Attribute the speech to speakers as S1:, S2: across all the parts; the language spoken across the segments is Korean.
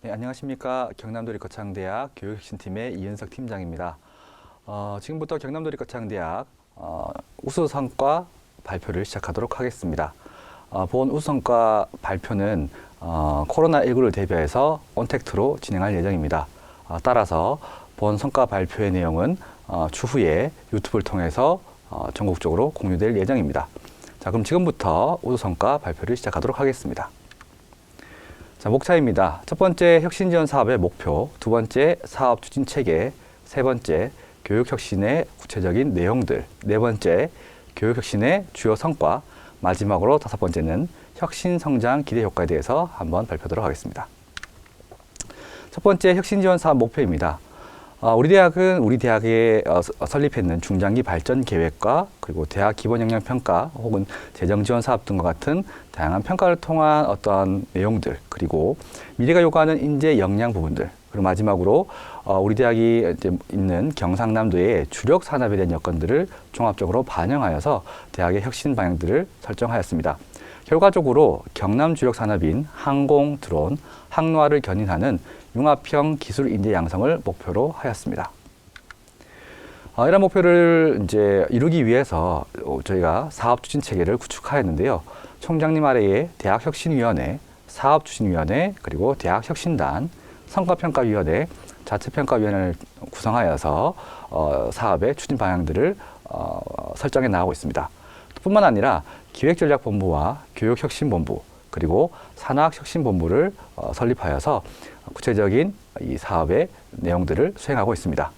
S1: 네, 안녕하십니까. 경남도립 거창대학 교육혁신팀의 이은석 팀장입니다. 지금부터 경남도립 거창대학 우수 성과 발표를 시작하도록 하겠습니다. 본 우수 성과 발표는 코로나19를 대비해서 온택트로 진행할 예정입니다. 따라서 본 성과 발표의 내용은 추후에 유튜브를 통해서 전국적으로 공유될 예정입니다. 자, 그럼 지금부터 우수 성과 발표를 시작하도록 하겠습니다. 자, 목차입니다. 첫 번째 혁신지원 사업의 목표, 두 번째 사업 추진 체계, 세 번째 교육 혁신의 구체적인 내용들, 네 번째 교육 혁신의 주요 성과, 마지막으로 다섯 번째는 혁신 성장 기대 효과에 대해서 한번 발표하도록 하겠습니다. 첫 번째 혁신지원 사업 목표입니다. 우리 대학은 우리 대학에 설립했는 중장기 발전 계획과 그리고 대학 기본 역량 평가 혹은 재정 지원 사업 등과 같은 다양한 평가를 통한 어떤 내용들, 그리고 미래가 요구하는 인재 역량 부분들, 그리고 마지막으로 우리 대학이 이제 있는 경상남도의 주력 산업에 대한 여건들을 종합적으로 반영하여서 대학의 혁신 방향들을 설정하였습니다. 결과적으로 경남 주력 산업인 항공, 드론, 항로화를 견인하는 융합형 기술 인재 양성을 목표로 하였습니다. 이런 목표를 이제 이루기 위해서 저희가 사업 추진 체계를 구축하였는데요. 총장님 아래에 대학혁신위원회, 사업추진위원회, 그리고 대학혁신단, 성과평가위원회, 자체평가위원회를 구성하여서 사업의 추진 방향들을 설정해 나가고 있습니다. 뿐만 아니라 기획전략본부와 교육혁신본부, 그리고 산학혁신본부를 설립하여서 구체적인 이 사업의 내용들을 수행하고 있습니다.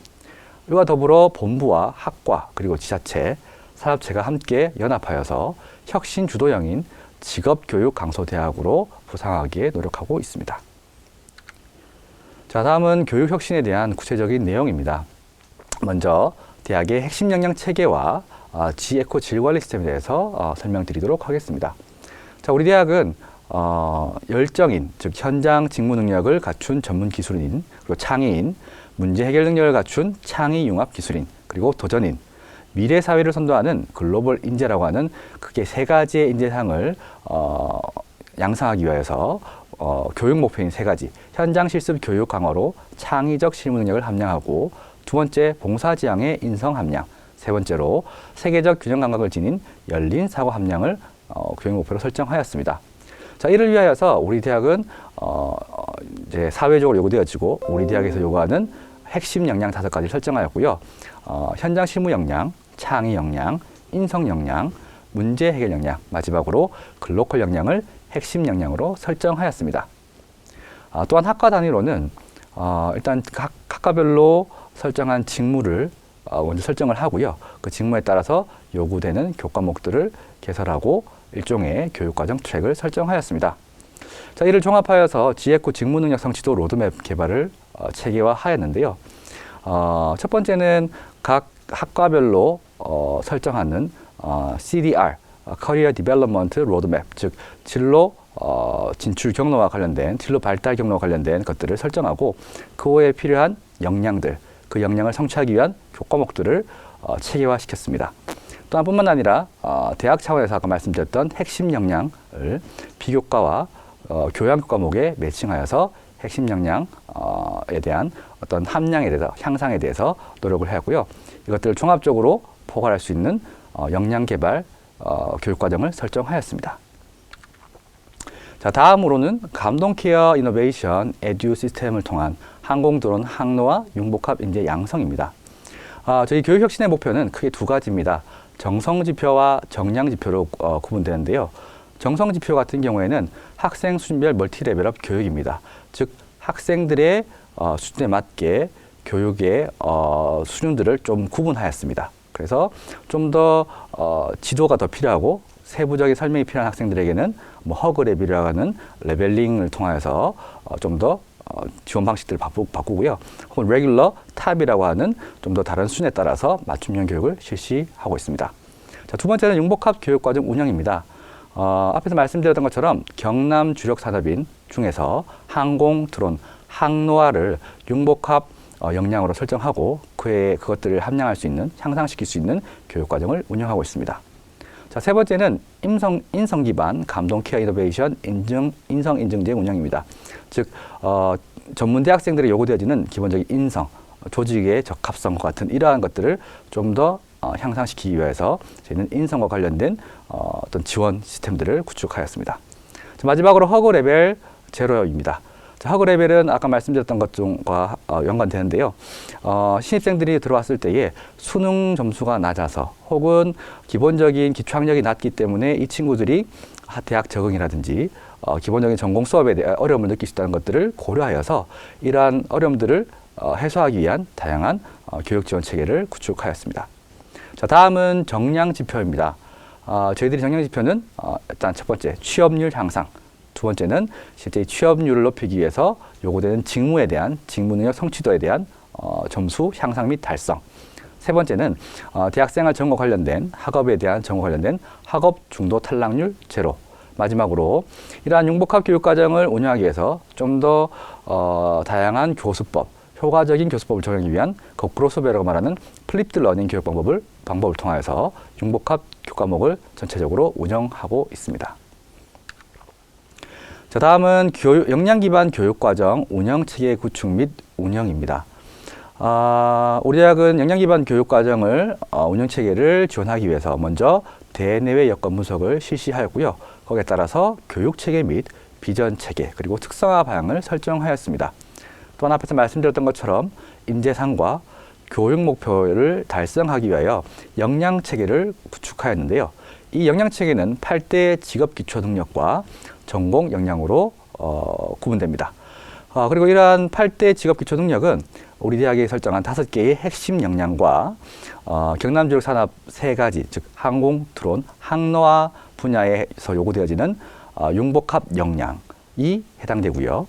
S1: 이와 더불어 본부와 학과 그리고 지자체, 사업체가 함께 연합하여서 혁신 주도형인 직업교육 강소대학으로 부상하기에 노력하고 있습니다. 자, 다음은 교육 혁신에 대한 구체적인 내용입니다. 먼저 대학의 핵심 역량 체계와 지에코 질관리 시스템에 대해서 설명드리도록 하겠습니다. 자, 우리 대학은 열정인, 즉 현장 직무 능력을 갖춘 전문 기술인, 그리고 창의인, 문제 해결 능력을 갖춘 창의 융합 기술인, 그리고 도전인, 미래 사회를 선도하는 글로벌 인재라고 하는 크게 세 가지의 인재상을 양성하기 위해서 교육 목표인 세 가지, 현장 실습 교육 강화로 창의적 실무 능력을 함량하고, 두 번째 봉사지향의 인성 함량, 세 번째로 세계적 균형 감각을 지닌 열린 사고 함량을 교육 목표로 설정하였습니다. 자, 이를 위하여서 우리 대학은 이제 사회적으로 요구되어지고 우리 대학에서 요구하는 핵심 역량 5가지를 설정하였고요. 현장 실무 역량, 창의 역량, 인성 역량, 문제 해결 역량, 마지막으로 글로컬 역량을 핵심 역량으로 설정하였습니다. 또한 학과 단위로는 일단 각 학과별로 설정한 직무를 먼저 설정을 하고요. 그 직무에 따라서 요구되는 교과목들을 개설하고 일종의 교육과정 트랙을 설정하였습니다. 자, 이를 종합하여서 지에코 직무능력 성취도 로드맵 개발을 체계화하였는데요. 첫 번째는 각 학과별로 설정하는 CDR, 커리어 디벨롭먼트 로드맵, 즉 진로 진출 경로와 관련된, 진로 발달 경로와 관련된 것들을 설정하고 그 후에 필요한 역량들, 그 역량을 성취하기 위한 교과목들을 체계화시켰습니다. 또한 뿐만 아니라 대학 차원에서 아까 말씀드렸던 핵심 역량을 비교과와 교양 과목에 매칭하여서 핵심 역량에 대한 어떤 함량에 대해서, 향상에 대해서 노력을 하였고요. 이것들을 종합적으로 포괄할 수 있는 역량 개발 교육과정을 설정하였습니다. 자, 다음으로는 감동 케어 이노베이션 에듀 시스템을 통한 항공 드론 항로화 융복합 인재 양성입니다. 저희 교육 혁신의 목표는 크게 두 가지입니다. 정성 지표와 정량 지표로 구분되는데요. 정성 지표 같은 경우에는 학생 수준별 멀티 레벨업 교육입니다. 즉 학생들의 수준에 맞게 교육의 수준들을 좀 구분하였습니다. 그래서 좀 더 지도가 더 필요하고 세부적인 설명이 필요한 학생들에게는 허그 레벨이라고 하는 레벨링을 통해서 좀 더 지원 방식들을 바꾸고요. 혹은 레귤러 탑이라고 하는 좀 더 다른 수준에 따라서 맞춤형 교육을 실시하고 있습니다. 자, 두 번째는 융복합 교육과정 운영입니다. 앞에서 말씀드렸던 것처럼 경남 주력 산업인 중에서 항공, 드론, 항로화를 융복합 역량으로 설정하고 그것들을 함량할 수 있는, 향상시킬 수 있는 교육과정을 운영하고 있습니다. 자, 세 번째는 인성 기반 감동 케어 이노베이션 인성 인증제 운영입니다. 즉 전문 대학생들에 요구되어지는 기본적인 인성, 조직의 적합성과 같은 이러한 것들을 좀 더 향상시키기 위해서 저희는 인성과 관련된 어떤 지원 시스템들을 구축하였습니다. 마지막으로 허그 레벨 제로입니다. 허그 레벨은 아까 말씀드렸던 것과 연관되는데요. 신입생들이 들어왔을 때에 수능 점수가 낮아서 혹은 기본적인 기초학력이 낮기 때문에 이 친구들이 대학 적응이라든지 기본적인 전공 수업에 대한 어려움을 느낄 수 있다는 것들을 고려하여서 이러한 어려움들을 해소하기 위한 다양한 교육 지원 체계를 구축하였습니다. 자, 다음은 정량 지표입니다. 저희들이 정량 지표는 일단 첫 번째 취업률 향상, 두 번째는 실제 취업률을 높이기 위해서 요구되는 직무에 대한 직무 능력 성취도에 대한 점수 향상 및 달성. 세 번째는 대학생활 전공 관련된 학업에 대한 전공 관련된 학업 중도 탈락률 제로. 마지막으로 이러한 융복합 교육과정을 운영하기 위해서 좀 더 다양한 교수법, 효과적인 교수법을 적용하기 위한 거꾸로 수업이라고 말하는 플립드 러닝 교육 방법을 통하여서 융복합 교과목을 전체적으로 운영하고 있습니다. 자, 다음은 역량 기반 교육과정 운영 체계 구축 및 운영입니다. 우리 대학은 역량 기반 교육과정을 운영 체계를 지원하기 위해서 먼저 대내외 여건 분석을 실시하였고요. 거기에 따라서 교육 체계 및 비전 체계 그리고 특성화 방향을 설정하였습니다. 또한 앞에서 말씀드렸던 것처럼 인재상과 교육 목표를 달성하기 위하여 역량 체계를 구축하였는데요. 이 역량 체계는 8대 직업 기초 능력과 전공 역량으로 구분됩니다. 그리고 이러한 8대 직업 기초 능력은 우리 대학이 설정한 5개의 핵심 역량과 경남지역 산업 3가지, 즉 항공, 드론, 항로화 분야에서 요구되어지는 융복합 역량이 해당되고요.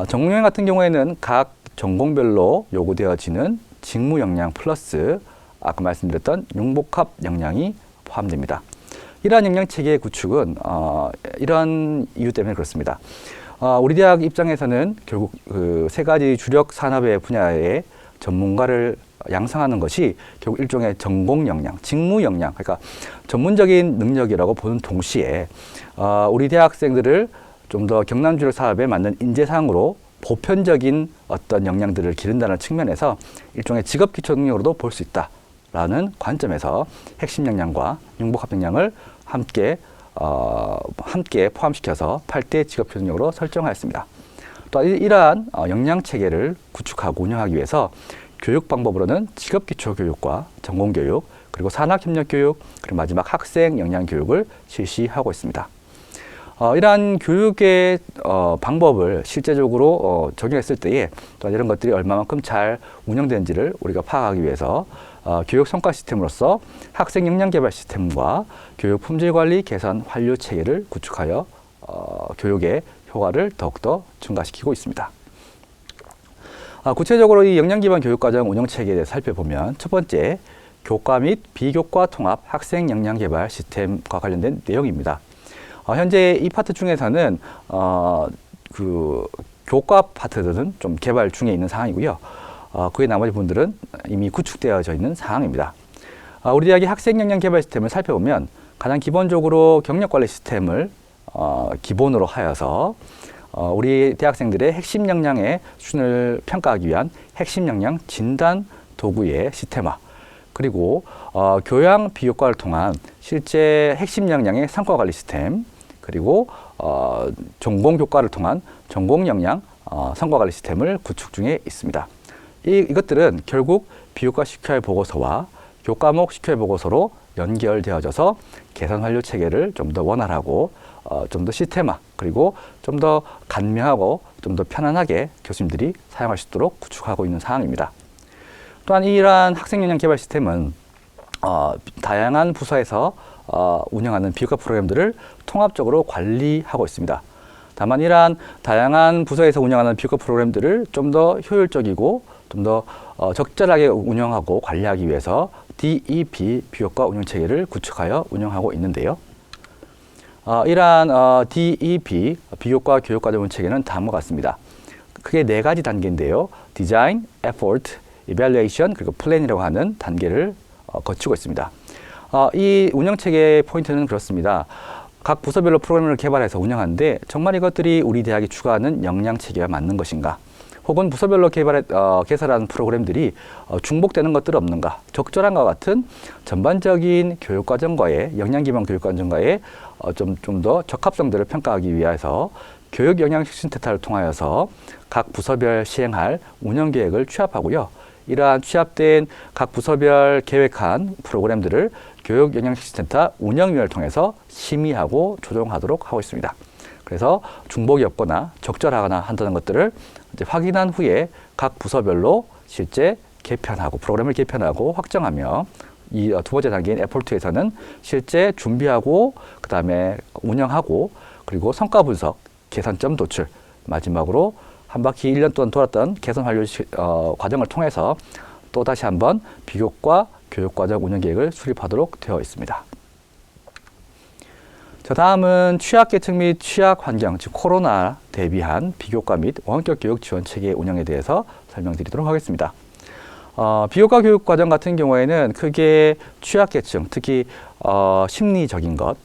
S1: 전공 역량 같은 경우에는 각 전공별로 요구되어지는 직무 역량 플러스 아까 말씀드렸던 융복합 역량이 포함됩니다. 이러한 역량 체계의 구축은 이러한 이유 때문에 그렇습니다. 우리 대학 입장에서는 결국 그 3가지 주력 산업의 분야의 전문가를 양성하는 것이 결국 일종의 전공 역량, 직무 역량, 그러니까 전문적인 능력이라고 보는 동시에 우리 대학생들을 좀 더 경남 주력 사업에 맞는 인재상으로 보편적인 어떤 역량들을 기른다는 측면에서 일종의 직업 기초 능력으로도 볼 수 있다라는 관점에서 핵심 역량과 융복합 역량을 함께 포함시켜서 8대 직업 기초 능력으로 설정하였습니다. 또 이러한 역량 체계를 구축하고 운영하기 위해서 교육 방법으로는 직업 기초 교육과 전공 교육, 그리고 산학 협력 교육, 그리고 마지막 학생 역량 교육을 실시하고 있습니다. 이러한 교육의 방법을 실제적으로 적용했을 때에 또 이런 것들이 얼마만큼 잘 운영되는지를 우리가 파악하기 위해서 교육 성과 시스템으로서 학생 역량 개발 시스템과 교육 품질 관리 개선 환류 체계를 구축하여 교육의 효과를 더욱더 증가시키고 있습니다. 구체적으로 이 역량 기반 교육과정 운영 체계에 대해서 살펴보면 첫 번째, 교과 및 비교과 통합 학생 역량 개발 시스템과 관련된 내용입니다. 현재 이 파트 중에서는 그 교과 파트들은 좀 개발 중에 있는 상황이고요. 그의 나머지 부분들은 이미 구축되어져 있는 상황입니다. 우리 대학의 학생 역량 개발 시스템을 살펴보면 가장 기본적으로 경력 관리 시스템을 기본으로 하여서 우리 대학생들의 핵심 역량의 수준을 평가하기 위한 핵심 역량 진단 도구의 시스템화, 그리고 교양 비교과를 통한 실제 핵심 역량의 성과 관리 시스템, 그리고 전공 교과를 통한 전공 역량 성과 관리 시스템을 구축 중에 있습니다. 이것들은 결국 비교과 CQR 보고서와 교과목 CQR 보고서로 연결되어져서 개선 완료 체계를 좀 더 원활하고 좀 더 시스템화, 그리고 좀 더 간명하고 좀 더 편안하게 교수님들이 사용할 수 있도록 구축하고 있는 상황입니다. 또한 이러한 학생 역량 개발 시스템은 다양한 부서에서 운영하는 비교과 프로그램들을 통합적으로 관리하고 있습니다. 다만 이러한 다양한 부서에서 운영하는 비교과 프로그램들을 좀 더 효율적이고 좀 더 적절하게 운영하고 관리하기 위해서 DEP 비교과 운영 체계를 구축하여 운영하고 있는데요. 이러한 DEP 비교과 교육과정 운영 체계는 다음과 같습니다. 크게 4가지 단계인데요. 디자인, 에포트, 이밸루에이션, 그리고 플랜이라고 하는 단계를 거치고 있습니다. 이 운영 체계의 포인트는 그렇습니다. 각 부서별로 프로그램을 개발해서 운영하는데 정말 이것들이 우리 대학이 추구하는 역량 체계와 맞는 것인가? 혹은 부서별로 개설하는 프로그램들이 중복되는 것들 없는가? 적절한과 같은 전반적인 교육과정과의 역량기반 교육과정과의 좀 더 적합성들을 평가하기 위해서 교육 역량 혁신 테스트를 통하여서 각 부서별 시행할 운영 계획을 취합하고요. 이러한 취합된 각 부서별 계획한 프로그램들을 교육 역량 혁신 센터 운영위원회를 통해서 심의하고 조정하도록 하고 있습니다. 그래서 중복이 없거나 적절하거나 한다는 것들을 이제 확인한 후에 각 부서별로 실제 개편하고 프로그램을 개편하고 확정하며 이 두 번째 단계인 애플2에서는 실제 준비하고 그다음에 운영하고 그리고 성과 분석, 개선점 도출, 마지막으로 한 바퀴 1년 동안 돌았던 개선 완료 과정을 통해서 또 다시 한번 비교과 교육과정 운영 계획을 수립하도록 되어 있습니다. 자, 다음은 취약계층 및 취약환경, 즉 코로나 대비한 비교과 및 원격 교육 지원 체계 운영에 대해서 설명드리도록 하겠습니다. 비교과 교육과정 같은 경우에는 크게 취약계층, 특히 심리적인 것,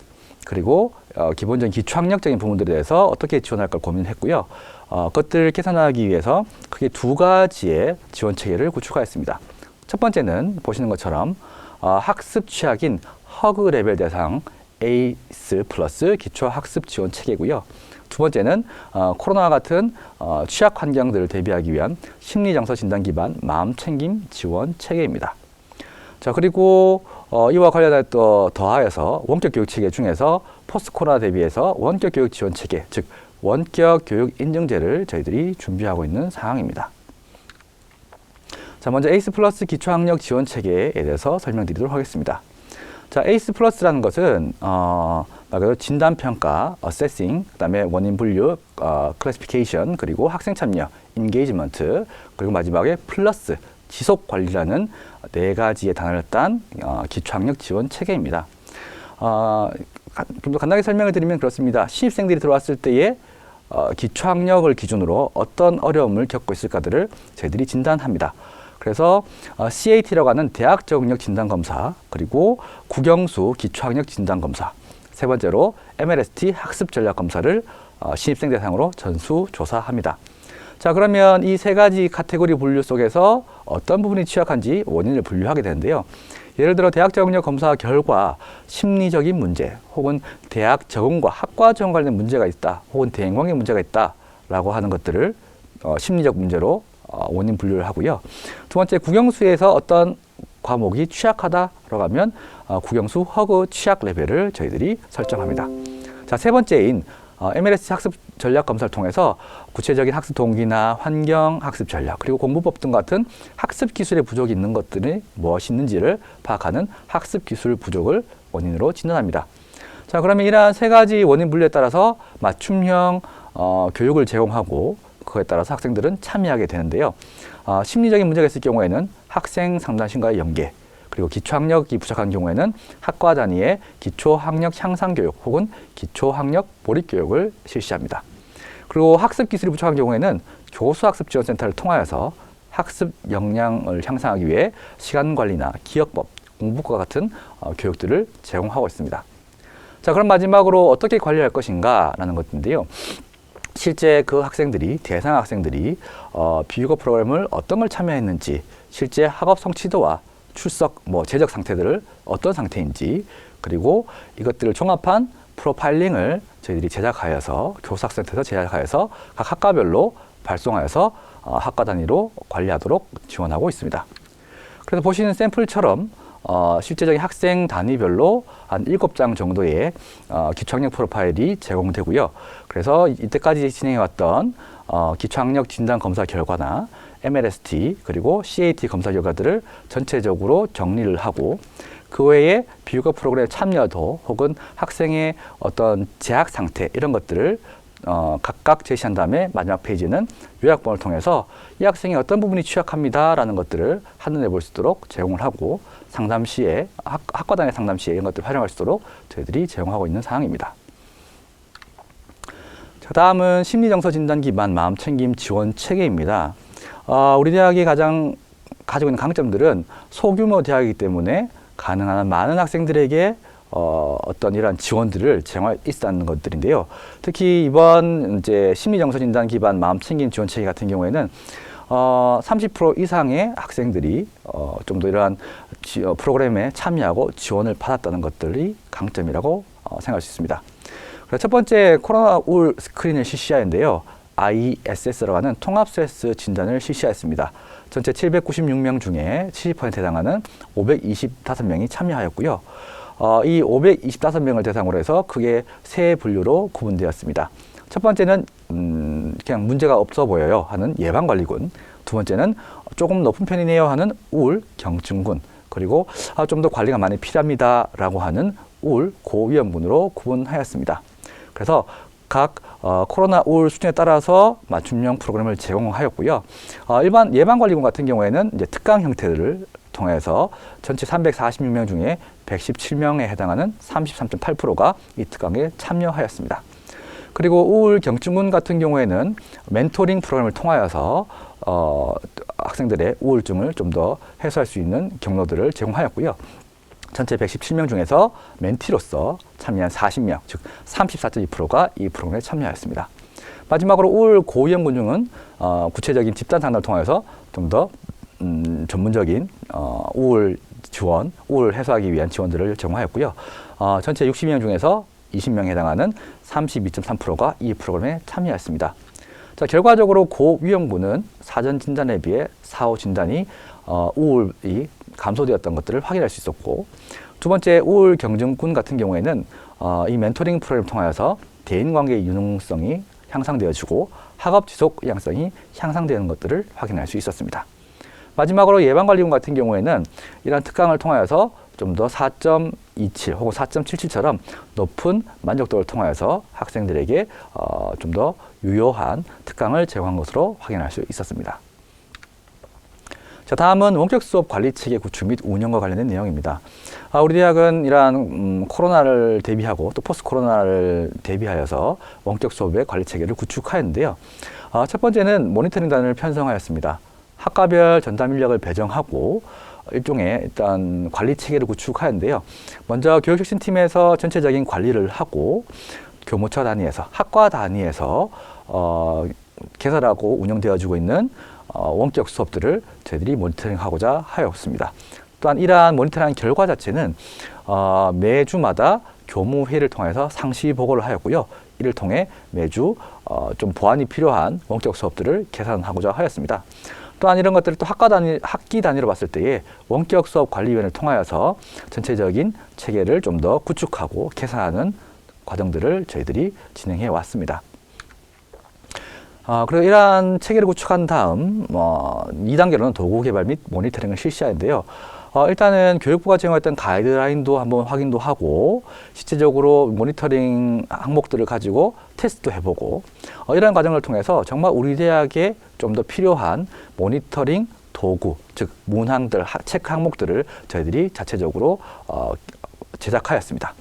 S1: 그리고 기본적인 기초학력적인 부분들에 대해서 어떻게 지원할까 고민했고요. 그것들을 개선하기 위해서 크게 두 가지의 지원 체계를 구축하였습니다. 첫 번째는 보시는 것처럼 학습 취약인 허그 레벨 대상 에이스 플러스 기초 학습 지원 체계고요. 두 번째는 코로나와 같은 취약 환경들을 대비하기 위한 심리정서 진단 기반 마음 챙김 지원 체계입니다. 자, 그리고 이와 관련해 또 더하여서 원격 교육 체계 중에서 포스트 코로나 대비해서 원격 교육 지원 체계, 즉 원격 교육 인증제를 저희들이 준비하고 있는 상황입니다. 자, 먼저 에이스 플러스 기초학력 지원 체계에 대해서 설명드리도록 하겠습니다. 자, 에이스 플러스라는 것은 말 그대로 진단평가, 어세싱, 그다음에 원인 분류, 클래시피케이션, 그리고 학생 참여, 인게이지먼트, 그리고 마지막에 플러스, 지속 관리라는 네 가지의 단어를 딴 기초학력 지원 체계입니다. 좀 더 간단하게 설명을 드리면 그렇습니다. 신입생들이 들어왔을 때에 기초학력을 기준으로 어떤 어려움을 겪고 있을까들을 저희들이 진단합니다. 그래서 CAT라고 하는 대학 적응력 진단 검사, 그리고 국영수 기초학력 진단 검사, 세 번째로 MLST 학습 전략 검사를 신입생 대상으로 전수 조사합니다. 자, 그러면 이 세 가지 카테고리 분류 속에서 어떤 부분이 취약한지 원인을 분류하게 되는데요. 예를 들어 대학 적응력 검사 결과 심리적인 문제, 혹은 대학 적응과 학과 적응 관련 문제가 있다, 혹은 대행관계 문제가 있다라고 하는 것들을 심리적 문제로 원인 분류를 하고요. 두 번째, 국영수에서 어떤 과목이 취약하다라고 하면 국영수 허그 취약 레벨을 저희들이 설정합니다. 자, 세 번째인 MLS 학습 전략 검사를 통해서 구체적인 학습 동기나 환경 학습 전략, 그리고 공부법 등 같은 학습 기술의 부족이 있는 것들이 무엇이 있는지를 파악하는 학습 기술 부족을 원인으로 진단합니다. 자, 그러면 이러한 세 가지 원인 분류에 따라서 맞춤형 교육을 제공하고 그거에 따라서 학생들은 참여하게 되는데요. 심리적인 문제가 있을 경우에는 학생 상담실과의 연계, 그리고 기초학력이 부족한 경우에는 학과 단위의 기초학력 향상 교육 혹은 기초학력 몰입 교육을 실시합니다. 그리고 학습 기술이 부족한 경우에는 교수학습 지원센터를 통하여서 학습 역량을 향상하기 위해 시간 관리나 기억법, 공부과 같은 교육들을 제공하고 있습니다. 자, 그럼 마지막으로 어떻게 관리할 것인가라는 것인데요. 실제 그 학생들이, 대상 학생들이 비교과 프로그램을 어떤 걸 참여했는지, 실제 학업 성취도와 출석, 재적 상태들을 어떤 상태인지, 그리고 이것들을 종합한 프로파일링을 저희들이 제작하여서 교수학센터에서 제작하여서 각 학과별로 발송하여서 학과 단위로 관리하도록 지원하고 있습니다. 그래서 보시는 샘플처럼 실제적인 학생 단위별로 한 7장 정도의 기초학력 프로파일이 제공되고요. 그래서 이때까지 진행해왔던 기초학력 진단 검사 결과나 MLST 그리고 CAT 검사 결과들을 전체적으로 정리를 하고 그 외에 비교과 프로그램 참여도 혹은 학생의 어떤 재학 상태 이런 것들을 각각 제시한 다음에 마지막 페이지는 요약본을 통해서 이 학생이 어떤 부분이 취약합니다라는 것들을 한눈에 볼 수 있도록 제공을 하고 상담 시에 학과단의 상담 시에 이런 것들을 활용할 수 있도록 저희들이 제공하고 있는 사항입니다. 자, 다음은 심리정서 진단 기반 마음챙김 지원 체계입니다. 우리 대학이 가장 가지고 있는 강점들은 소규모 대학이기 때문에 가능한 많은 학생들에게 어떤 이러한 지원들을 제공할 있다는 것들인데요. 특히 이번 이제 심리정서진단 기반 마음챙김 지원 체계 같은 경우에는 30% 이상의 학생들이 좀 더 이러한 프로그램에 참여하고 지원을 받았다는 것들이 강점이라고 생각할 수 있습니다. 그래서 첫 번째 코로나 우울 스크린을 실시하는데요. ISS라고 하는 통합 스트레스 진단을 실시했습니다. 전체 796명 중에 70%에 해당하는 525명이 참여하였고요. 이 525명을 대상으로 해서 크게 세 분류로 구분되었습니다. 첫 번째는 그냥 문제가 없어 보여요 하는 예방관리군, 두 번째는 조금 높은 편이네요 하는 우울 경증군, 그리고 좀 더 관리가 많이 필요합니다 라고 하는 우울 고위험군으로 구분하였습니다. 그래서 각 코로나 우울 수준에 따라서 맞춤형 프로그램을 제공하였고요. 일반 예방관리군 같은 경우에는 이제 특강 형태를 통해서 전체 346명 중에 117명에 해당하는 33.8%가 이 특강에 참여하였습니다. 그리고 우울 경증군 같은 경우에는 멘토링 프로그램을 통하여서 학생들의 우울증을 좀 더 해소할 수 있는 경로들을 제공하였고요. 전체 117명 중에서 멘티로서 참여한 40명, 즉 34.2%가 이 프로그램에 참여하였습니다. 마지막으로 우울 고위험군 중은 구체적인 집단 상담을 통해서 좀 더 전문적인 우울 지원, 우울 해소하기 위한 지원들을 제공하였고요. 전체 60명 중에서 20명에 해당하는 32.3%가 이 프로그램에 참여했습니다. 자, 결과적으로 고위험군은 사전 진단에 비해 사후 진단이 우울이 감소되었던 것들을 확인할 수 있었고, 두 번째 우울 경증군 같은 경우에는 이 멘토링 프로그램을 통하여서 대인관계의 유능성이 향상되어지고 학업 지속 양성이 향상되는 것들을 확인할 수 있었습니다. 마지막으로 예방관리군 같은 경우에는 이러한 특강을 통하여서 좀 더 4.27 혹은 4.77처럼 높은 만족도를 통하여서 학생들에게 좀 더 유효한 특강을 제공한 것으로 확인할 수 있었습니다. 자, 다음은 원격 수업 관리 체계 구축 및 운영과 관련된 내용입니다. 우리 대학은 이러한 코로나를 대비하고 또 포스트 코로나를 대비하여서 원격 수업의 관리 체계를 구축하였는데요. 첫 번째는 모니터링단을 편성하였습니다. 학과별 전담 인력을 배정하고 일종의 일단 관리 체계를 구축하였는데요. 먼저 교육혁신팀에서 전체적인 관리를 하고 교무처 단위에서, 학과 단위에서 개설하고 운영되어지고 있는 원격 수업들을 저희들이 모니터링하고자 하였습니다. 또한 이러한 모니터링 결과 자체는 매주마다 교무회의를 통해서 상시 보고를 하였고요. 이를 통해 매주 좀 보완이 필요한 원격 수업들을 개선하고자 하였습니다. 또한 이런 것들을 또 학기 단위로 봤을 때에 원격 수업 관리위원회를 통하여서 전체적인 체계를 좀 더 구축하고 개선하는 과정들을 저희들이 진행해 왔습니다. 그리고 이러한 체계를 구축한 다음 2단계로는 도구 개발 및 모니터링을 실시하는데요. 일단은 교육부가 제공했던 가이드라인도 한번 확인도 하고 실제적으로 모니터링 항목들을 가지고 테스트도 해보고 이러한 과정을 통해서 정말 우리 대학에 좀 더 필요한 모니터링 도구, 즉 문항들, 체크 항목들을 저희들이 자체적으로 제작하였습니다.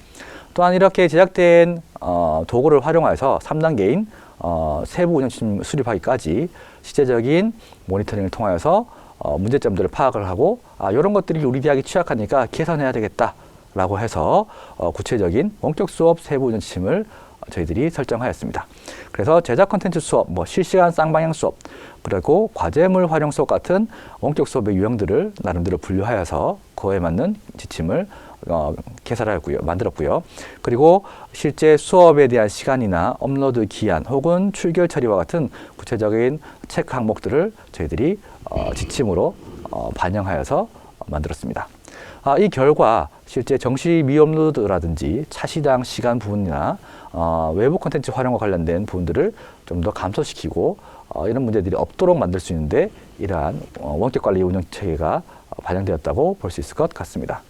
S1: 또한 이렇게 제작된 도구를 활용해서 3단계인 세부 운영팀 수립하기까지 실제적인 모니터링을 통하여서 문제점들을 파악을 하고 이런 것들이 우리 대학이 취약하니까 개선해야 되겠다라고 해서 구체적인 원격 수업 세부 운영팀을 저희들이 설정하였습니다. 그래서 제작 콘텐츠 수업, 실시간 쌍방향 수업, 그리고 과제물 활용 수업 같은 원격 수업의 유형들을 나름대로 분류하여서 그에 맞는 지침을 개설하였고요, 만들었고요. 그리고 실제 수업에 대한 시간이나 업로드 기한 혹은 출결 처리와 같은 구체적인 체크 항목들을 저희들이 지침으로 반영하여서 만들었습니다. 이 결과 실제 정시 미업로드라든지 차시당 시간 부분이나 외부 콘텐츠 활용과 관련된 부분들을 좀 더 감소시키고 이런 문제들이 없도록 만들 수 있는데 이러한 원격 관리 운영 체계가 반영되었다고 볼 수 있을 것 같습니다.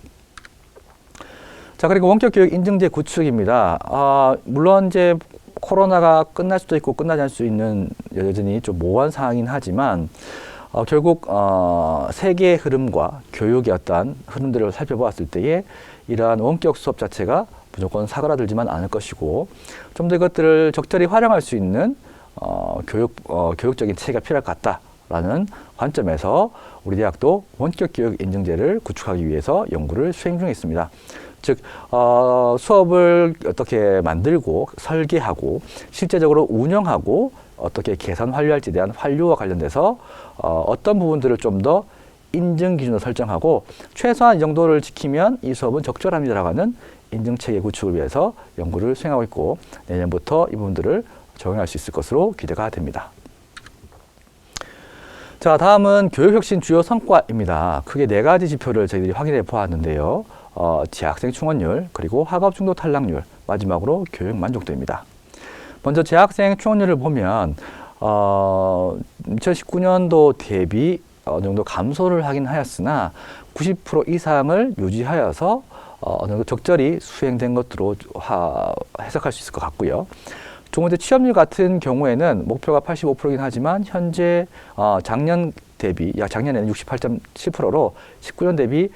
S1: 자, 그리고 원격 교육 인증제 구축입니다. 물론 이제 코로나가 끝날 수도 있고 끝나지 않을 수 있는 여전히 좀 모호한 상황이긴 하지만 결국 세계의 흐름과 교육의 어떠한 흐름들을 살펴보았을 때에 이러한 원격 수업 자체가 무조건 사그라들지만 않을 것이고 좀 더 이것들을 적절히 활용할 수 있는 교육적인 체계가 필요할 것 같다라는 관점에서 우리 대학도 원격 교육 인증제를 구축하기 위해서 연구를 수행 중에 있습니다. 즉 수업을 어떻게 만들고 설계하고 실제적으로 운영하고 어떻게 계산 환류할지에 대한 환류와 관련돼서 어떤 부분들을 좀 더 인증 기준을 설정하고 최소한 이 정도를 지키면 이 수업은 적절합니다라고 하는 인증체계 구축을 위해서 연구를 수행하고 있고 내년부터 이 부분들을 적용할 수 있을 것으로 기대가 됩니다. 자, 다음은 교육혁신 주요 성과입니다. 크게 4가지 지표를 저희들이 확인해 보았는데요. 재학생 충원율, 그리고 학업 중도 탈락률, 마지막으로 교육 만족도입니다. 먼저 재학생 충원율을 보면 2019년도 대비 어느 정도 감소를 하긴 하였으나 90% 이상을 유지하여서 어느 정도 적절히 수행된 것으로 해석할 수 있을 것 같고요. 두 번째 취업률 같은 경우에는 목표가 85%이긴 하지만 현재 작년 대비 작년에는 68.7%로 19년 대비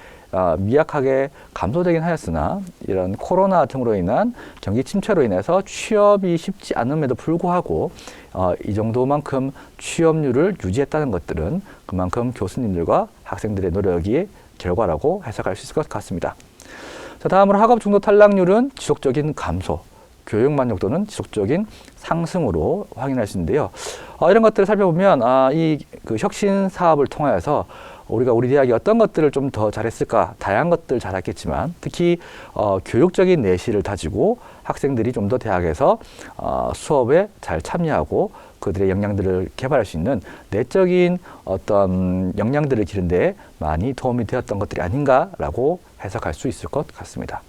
S1: 미약하게 감소되긴 하였으나 이런 코로나 등으로 인한 경기 침체로 인해서 취업이 쉽지 않음에도 불구하고 이 정도만큼 취업률을 유지했다는 것들은 그만큼 교수님들과 학생들의 노력이 결과라고 해석할 수 있을 것 같습니다. 자, 다음으로 학업 중도 탈락률은 지속적인 감소, 교육 만족도는 지속적인 상승으로 확인할 수 있는데요. 이런 것들을 살펴보면 그 혁신 사업을 통하여서 우리가 우리 대학이 어떤 것들을 좀 더 잘했을까, 다양한 것들 잘했겠지만 특히 교육적인 내실을 다지고 학생들이 좀 더 대학에서 수업에 잘 참여하고 그들의 역량들을 개발할 수 있는 내적인 어떤 역량들을 기르는 데 많이 도움이 되었던 것들이 아닌가라고 해석할 수 있을 것 같습니다.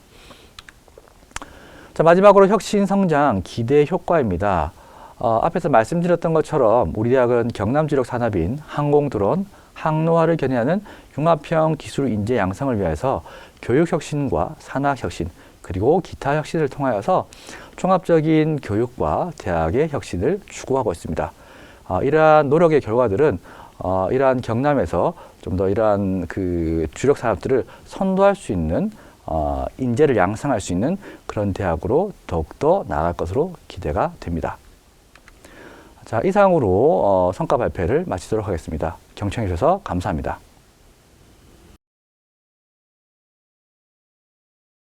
S1: 자, 마지막으로 혁신 성장 기대 효과입니다. 앞에서 말씀드렸던 것처럼 우리 대학은 경남 주력 산업인 항공 드론, 항로화를 견인하는 융합형 기술 인재 양성을 위해서 교육 혁신과 산학 혁신 그리고 기타 혁신을 통하여서 종합적인 교육과 대학의 혁신을 추구하고 있습니다. 이러한 노력의 결과들은 이러한 경남에서 좀 더 이러한 그 주력 산업들을 선도할 수 있는 인재를 양성할 수 있는 그런 대학으로 더욱더 나아갈 것으로 기대가 됩니다. 자, 이상으로 성과 발표를 마치도록 하겠습니다. 경청해 주셔서 감사합니다.